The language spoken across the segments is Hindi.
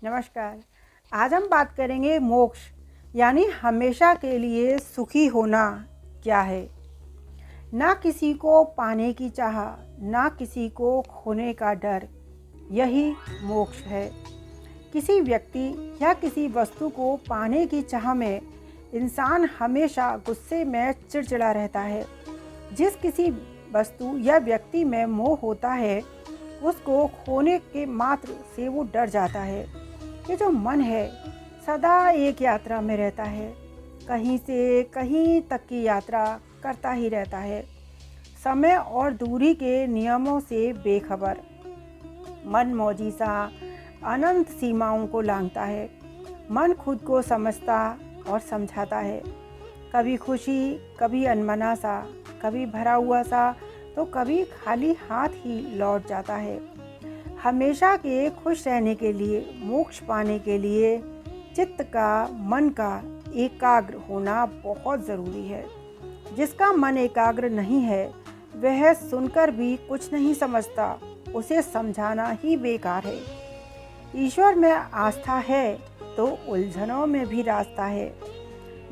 नमस्कार। आज हम बात करेंगे मोक्ष यानी हमेशा के लिए सुखी होना क्या है। ना किसी को पाने की चाह, ना किसी को खोने का डर, यही मोक्ष है। किसी व्यक्ति या किसी वस्तु को पाने की चाह में इंसान हमेशा गुस्से में चिड़चिड़ा रहता है। जिस किसी वस्तु या व्यक्ति में मोह होता है उसको खोने के मात्र से वो डर जाता है। ये जो मन है सदा एक यात्रा में रहता है, कहीं से कहीं तक की यात्रा करता ही रहता है, समय और दूरी के नियमों से बेखबर, मनमौजी सा अनंत सीमाओं को लांघता है। मन खुद को समझता और समझाता है, कभी खुशी, कभी अनमना सा, कभी भरा हुआ सा, तो कभी खाली हाथ ही लौट जाता है। हमेशा के खुश रहने के लिए, मोक्ष पाने के लिए चित्त का, मन का एकाग्र होना बहुत ज़रूरी है। जिसका मन एकाग्र नहीं है वह सुनकर भी कुछ नहीं समझता, उसे समझाना ही बेकार है। ईश्वर में आस्था है तो उलझनों में भी रास्ता है।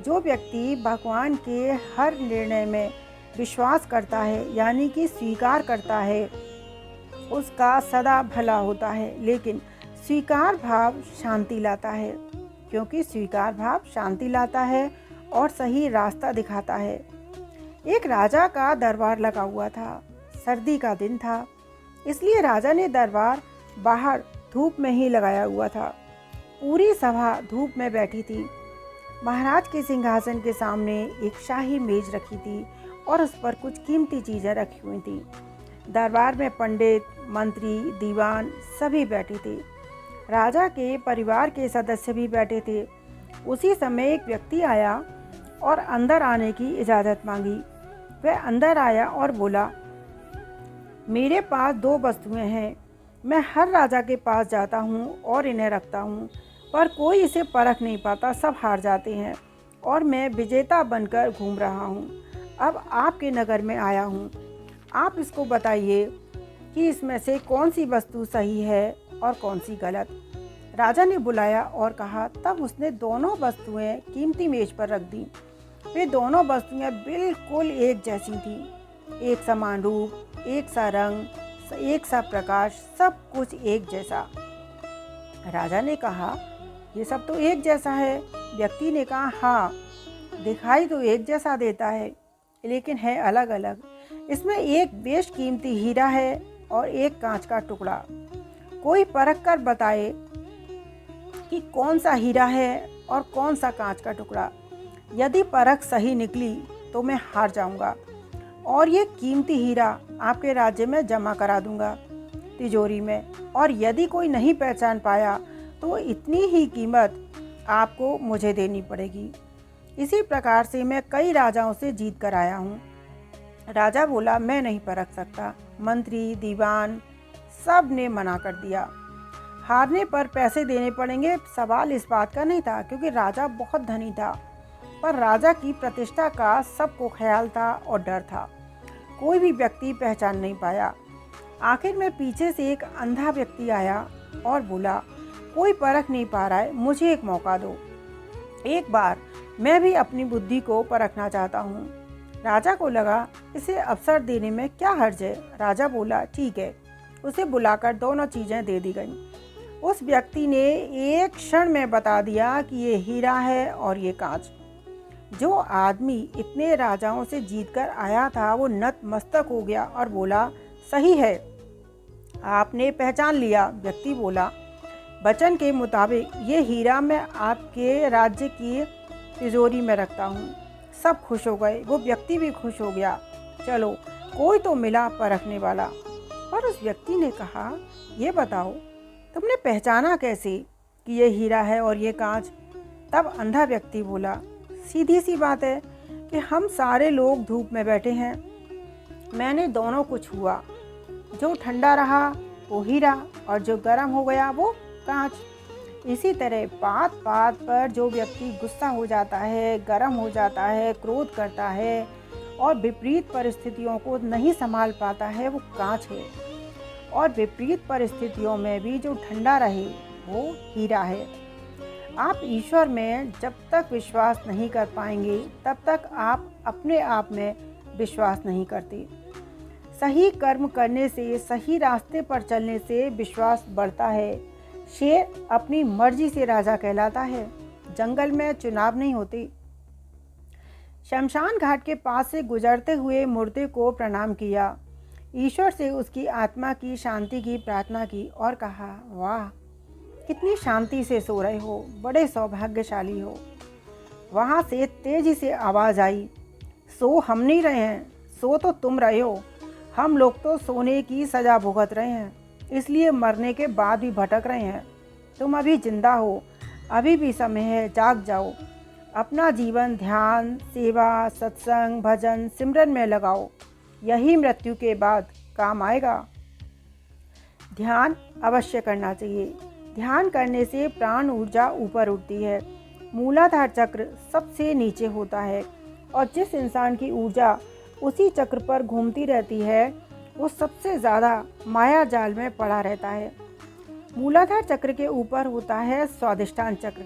जो व्यक्ति भगवान के हर निर्णय में विश्वास करता है यानी कि स्वीकार करता है उसका सदा भला होता है। लेकिन स्वीकार भाव शांति लाता है, क्योंकि स्वीकार भाव शांति लाता है और सही रास्ता दिखाता है। एक राजा का दरबार लगा हुआ था। सर्दी का दिन था, इसलिए राजा ने दरबार बाहर धूप में ही लगाया हुआ था। पूरी सभा धूप में बैठी थी। महाराज के सिंहासन के सामने एक शाही मेज रखी थी और उस पर कुछ कीमती चीज़ें रखी हुई थी। दरबार में पंडित, मंत्री, दीवान सभी बैठे थे। राजा के परिवार के सदस्य भी बैठे थे। उसी समय एक व्यक्ति आया और अंदर आने की इजाज़त मांगी। वह अंदर आया और बोला, मेरे पास 2 वस्तुएं हैं। मैं हर राजा के पास जाता हूँ और इन्हें रखता हूँ, पर कोई इसे परख नहीं पाता, सब हार जाते हैं और मैं विजेता बनकर घूम रहा हूँ। अब आपके नगर में आया हूँ, आप इसको बताइए कि इसमें से कौन सी वस्तु सही है और कौन सी गलत। राजा ने बुलाया और कहा। तब उसने दोनों वस्तुएं कीमती मेज पर रख दी। वे दोनों वस्तुएं बिल्कुल एक जैसी थीं, एक समान रूप, एक सा रंग, एक सा प्रकाश, सब कुछ एक जैसा। राजा ने कहा, ये सब तो एक जैसा है। व्यक्ति ने कहा, हाँ, दिखाई तो एक जैसा देता है, लेकिन है अलग अलग। इसमें एक बेशकीमती हीरा है और एक कांच का टुकड़ा। कोई परख कर बताए कि कौन सा हीरा है और कौन सा कांच का टुकड़ा। यदि परख सही निकली तो मैं हार जाऊंगा और ये कीमती हीरा आपके राज्य में जमा करा दूंगा तिजोरी में, और यदि कोई नहीं पहचान पाया तो इतनी ही कीमत आपको मुझे देनी पड़ेगी। इसी प्रकार से मैं कई राजाओं से जीत कर आया हूँ। राजा बोला, मैं नहीं परख सकता। मंत्री, दीवान सब ने मना कर दिया। हारने पर पैसे देने पड़ेंगे। सवाल इस बात का नहीं था, क्योंकि राजा बहुत धनी था, पर राजा की प्रतिष्ठा का सबको ख्याल था और डर था। कोई भी व्यक्ति पहचान नहीं पाया। आखिर में पीछे से एक अंधा व्यक्ति आया और बोला, कोई परख नहीं पा रहा है, मुझे एक मौका दो। एक बार मैं भी अपनी बुद्धि को परखना चाहता हूँ। राजा को लगा, इसे अवसर देने में क्या हर्ज है। राजा बोला, ठीक है। उसे बुलाकर दोनों चीज़ें दे दी गईं। उस व्यक्ति ने एक क्षण में बता दिया कि ये हीरा है और ये कांच। जो आदमी इतने राजाओं से जीतकर आया था वो नतमस्तक हो गया और बोला, सही है, आपने पहचान लिया। व्यक्ति बोला, वचन के मुताबिक ये हीरा मैं आपके राज्य की तिजोरी में रखता हूँ। सब खुश हो गए, वो व्यक्ति भी खुश हो गया। चलो, कोई तो मिला परखने वाला। पर उस व्यक्ति ने कहा, ये बताओ, तुमने पहचाना कैसे कि ये हीरा है और ये कांच। तब अंधा व्यक्ति बोला, सीधी सी बात है कि हम सारे लोग धूप में बैठे हैं, मैंने दोनों को छुआ। जो ठंडा रहा वो हीरा और जो गर्म हो गया वो कांच। इसी तरह बात बात पर जो व्यक्ति गुस्सा हो जाता है, गर्म हो जाता है, क्रोध करता है और विपरीत परिस्थितियों को नहीं संभाल पाता है, वो कांच है। और विपरीत परिस्थितियों में भी जो ठंडा रहे वो हीरा है। आप ईश्वर में जब तक विश्वास नहीं कर पाएंगे तब तक आप अपने आप में विश्वास नहीं करते। सही कर्म करने से, सही रास्ते पर चलने से विश्वास बढ़ता है। शेर अपनी मर्जी से राजा कहलाता है। जंगल में चुनाव नहीं होते। शमशान घाट के पास से गुजरते हुए मुर्दे को प्रणाम किया, ईश्वर से उसकी आत्मा की शांति की प्रार्थना की और कहा, वाह कितनी शांति से सो रहे हो, बड़े सौभाग्यशाली हो। वहाँ से तेजी से आवाज़ आई, सो हम नहीं रहे हैं, सो तो तुम रहे हो। हम लोग तो सोने की सज़ा भुगत रहे हैं, इसलिए मरने के बाद भी भटक रहे हैं। तुम अभी जिंदा हो, अभी भी समय है, जाग जाओ। अपना जीवन ध्यान, सेवा, सत्संग, भजन, सिमरन में लगाओ। यही मृत्यु के बाद काम आएगा। ध्यान अवश्य करना चाहिए। ध्यान करने से प्राण ऊर्जा ऊपर उठती है। मूलाधार चक्र सबसे नीचे होता है और जिस इंसान की ऊर्जा उसी चक्र पर घूमती रहती है वो सबसे ज़्यादा माया जाल में पड़ा रहता है। मूलाधार चक्र के ऊपर होता है स्वादिष्ठान चक्र,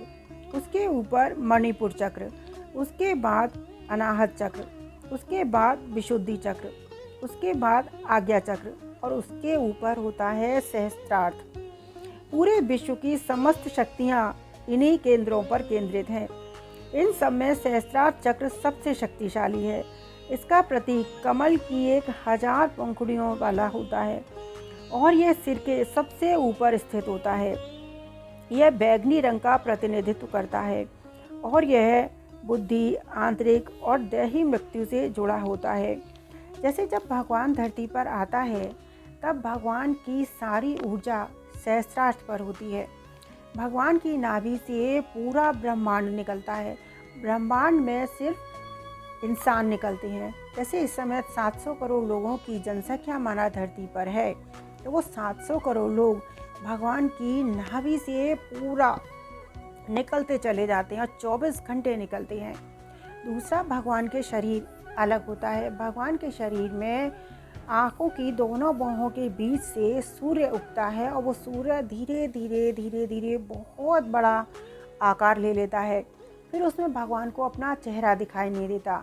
उसके ऊपर मणिपुर चक्र, उसके बाद अनाहत चक्र, उसके बाद विशुद्धि चक्र, उसके बाद आज्ञा चक्र और उसके ऊपर होता है सहस्त्रार्थ। पूरे विश्व की समस्त शक्तियाँ इन्हीं केंद्रों पर केंद्रित हैं। इन सब में सहस्त्रार्थ चक्र सबसे शक्तिशाली है। इसका प्रतीक कमल की 1000 पंखुड़ियों वाला होता है और यह सिर के सबसे ऊपर स्थित होता है। यह बैंगनी रंग का प्रतिनिधित्व करता है और यह बुद्धि, आंतरिक और दैही मृत्यु से जुड़ा होता है। जैसे जब भगवान धरती पर आता है तब भगवान की सारी ऊर्जा सहस्त्रार्थ पर होती है। भगवान की नाभि से पूरा ब्रह्मांड निकलता है। ब्रह्मांड में सिर्फ इंसान निकलते हैं। जैसे इस समय 700 करोड़ लोगों की जनसंख्या माना धरती पर है, तो वो 700 करोड़ लोग भगवान की नाभि से पूरा निकलते चले जाते हैं और 24 घंटे निकलते हैं। दूसरा, भगवान के शरीर अलग होता है। भगवान के शरीर में आँखों की दोनों बाहों के बीच से सूर्य उगता है और वो सूर्य धीरे धीरे धीरे धीरे बहुत बड़ा आकार ले लेता है। फिर उसमें भगवान को अपना चेहरा दिखाई नहीं देता।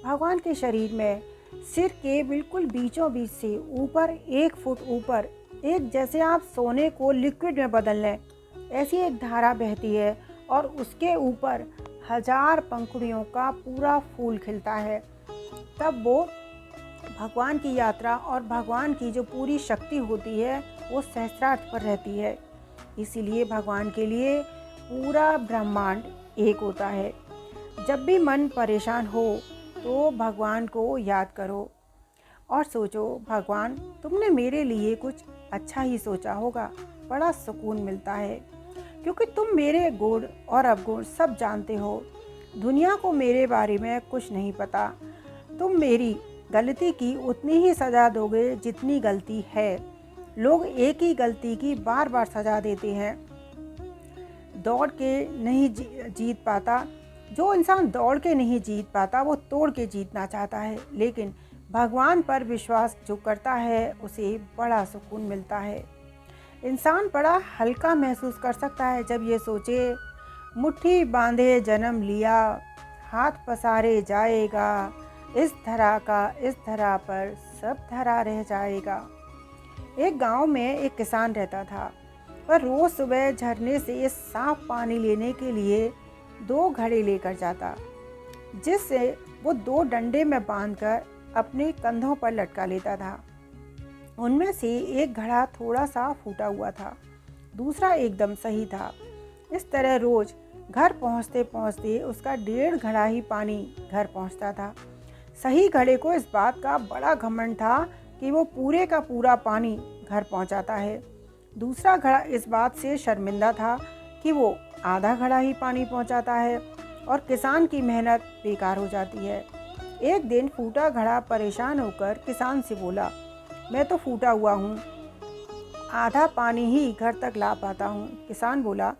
भगवान के शरीर में सिर के बिल्कुल बीचों बीच से ऊपर 1 फुट ऊपर एक, जैसे आप सोने को लिक्विड में बदल लें, ऐसी एक धारा बहती है और उसके ऊपर 1000 पंखुड़ियों का पूरा फूल खिलता है। तब वो भगवान की यात्रा और भगवान की जो पूरी शक्ति होती है वो सहस्त्रार्थ पर रहती है। इसीलिए भगवान के लिए पूरा ब्रह्मांड एक होता है। जब भी मन परेशान हो तो भगवान को याद करो और सोचो, भगवान तुमने मेरे लिए कुछ अच्छा ही सोचा होगा। बड़ा सुकून मिलता है क्योंकि तुम मेरे गुण और अवगुण सब जानते हो। दुनिया को मेरे बारे में कुछ नहीं पता। तुम मेरी गलती की उतनी ही सज़ा दोगे जितनी गलती है। लोग एक ही गलती की बार बार सज़ा देते हैं। दौड़ के नहीं जीत पाता। जो इंसान दौड़ के नहीं जीत पाता वो तोड़ के जीतना चाहता है, लेकिन भगवान पर विश्वास जो करता है उसे बड़ा सुकून मिलता है। इंसान बड़ा हल्का महसूस कर सकता है जब ये सोचे, मुट्ठी बांधे जन्म लिया, हाथ पसारे जाएगा, इस धरा का इस धरा पर सब धरा रह जाएगा। एक गांव में एक किसान रहता था। वह रोज़ सुबह झरने से साफ पानी लेने के लिए 2 घड़े लेकर जाता, जिससे वो 2 डंडे में बांधकर अपने कंधों पर लटका लेता था। उनमें से एक घड़ा थोड़ा सा फूटा हुआ था, दूसरा एकदम सही था। इस तरह रोज़ घर पहुंचते पहुंचते उसका 1.5 घड़ा ही पानी घर पहुंचता था। सही घड़े को इस बात का बड़ा घमंड था कि वो पूरे का पूरा पानी घर पहुंचाता है। दूसरा घड़ा इस बात से शर्मिंदा था कि वो आधा घड़ा ही पानी पहुंचाता है और किसान की मेहनत बेकार हो जाती है। एक दिन फूटा घड़ा परेशान होकर किसान से बोला, मैं तो फूटा हुआ हूँ, आधा पानी ही घर तक ला पाता हूँ। किसान बोला,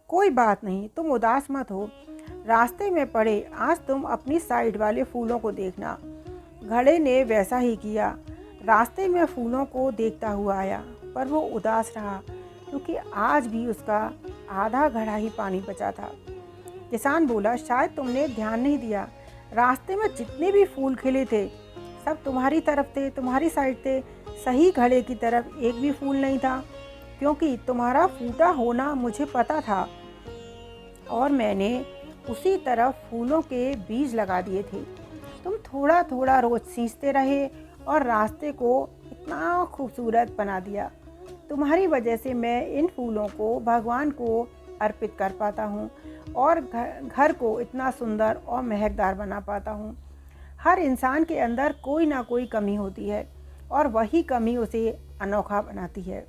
कोई बात नहीं, तुम उदास मत हो। रास्ते में पड़े आज तुम अपनी साइड वाले फूलों को देखना। घड़े ने वैसा ही किया। रास्ते में फूलों को देखता हुआ आया, पर वो उदास रहा। क्योंकि आज भी उसका आधा घड़ा ही पानी बचा था। किसान बोला, शायद तुमने ध्यान नहीं दिया, रास्ते में जितने भी फूल खिले थे सब तुम्हारी तरफ थे, तुम्हारी साइड थे। सही घड़े की तरफ एक भी फूल नहीं था, क्योंकि तुम्हारा फूटा होना मुझे पता था और मैंने उसी तरफ फूलों के बीज लगा दिए थे। तुम थोड़ा थोड़ा रोज सींचते रहे और रास्ते को इतना खूबसूरत बना दिया। तुम्हारी वजह से मैं इन फूलों को भगवान को अर्पित कर पाता हूँ और घर को इतना सुंदर और महकदार बना पाता हूँ। हर इंसान के अंदर कोई ना कोई कमी होती है और वही कमी उसे अनोखा बनाती है।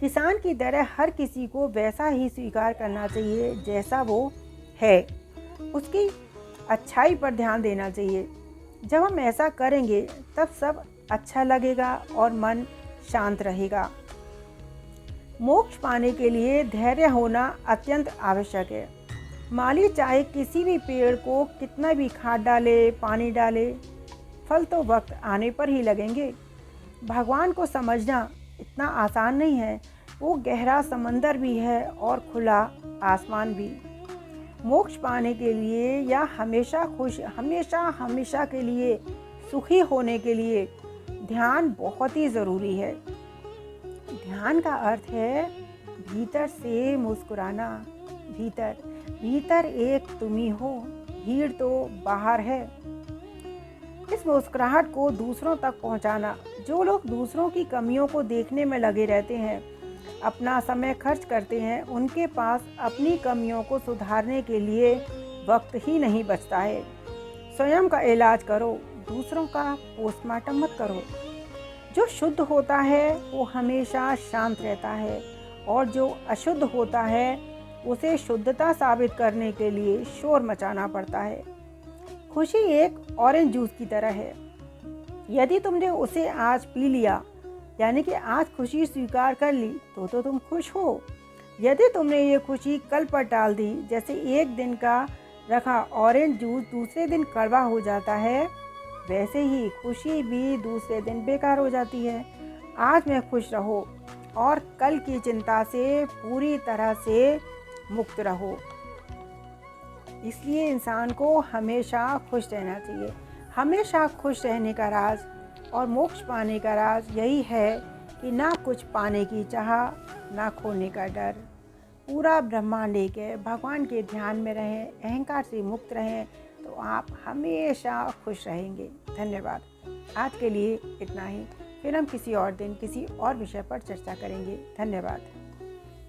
किसान की तरह हर किसी को वैसा ही स्वीकार करना चाहिए जैसा वो है, उसकी अच्छाई पर ध्यान देना चाहिए। जब हम ऐसा करेंगे तब सब अच्छा लगेगा और मन शांत रहेगा। मोक्ष पाने के लिए धैर्य होना अत्यंत आवश्यक है। माली चाहे किसी भी पेड़ को कितना भी खाद डाले, पानी डाले, फल तो वक्त आने पर ही लगेंगे। भगवान को समझना इतना आसान नहीं है। वो गहरा समंदर भी है और खुला आसमान भी। मोक्ष पाने के लिए या हमेशा के लिए सुखी होने के लिए ध्यान बहुत ही ज़रूरी है। ध्यान का अर्थ है भीतर से मुस्कुराना। भीतर एक तुम ही हो, भीड़ तो बाहर है। इस मुस्कुराहट को दूसरों तक पहुंचाना। जो लोग दूसरों की कमियों को देखने में लगे रहते हैं, अपना समय खर्च करते हैं, उनके पास अपनी कमियों को सुधारने के लिए वक्त ही नहीं बचता है। स्वयं का इलाज करो, दूसरों का पोस्टमार्टम मत करो। जो शुद्ध होता है वो हमेशा शांत रहता है और जो अशुद्ध होता है उसे शुद्धता साबित करने के लिए शोर मचाना पड़ता है। खुशी एक ऑरेंज जूस की तरह है। यदि तुमने उसे आज पी लिया, यानी कि आज खुशी स्वीकार कर ली, तो तुम खुश हो। यदि तुमने ये खुशी कल पर टाल दी, जैसे एक दिन का रखा ऑरेंज जूस दूसरे दिन कड़वा हो जाता है, वैसे ही खुशी भी दूसरे दिन बेकार हो जाती है। आज में खुश रहो और कल की चिंता से पूरी तरह से मुक्त रहो। इसलिए इंसान को हमेशा खुश रहना चाहिए। हमेशा खुश रहने का राज और मोक्ष पाने का राज यही है कि ना कुछ पाने की चाह, ना खोने का डर। पूरा ब्रह्मांड एक है। भगवान के ध्यान में रहें, अहंकार से मुक्त रहें, तो आप हमेशा खुश रहेंगे। धन्यवाद। आज के लिए इतना ही। फिर हम किसी और दिन किसी और विषय पर चर्चा करेंगे। धन्यवाद।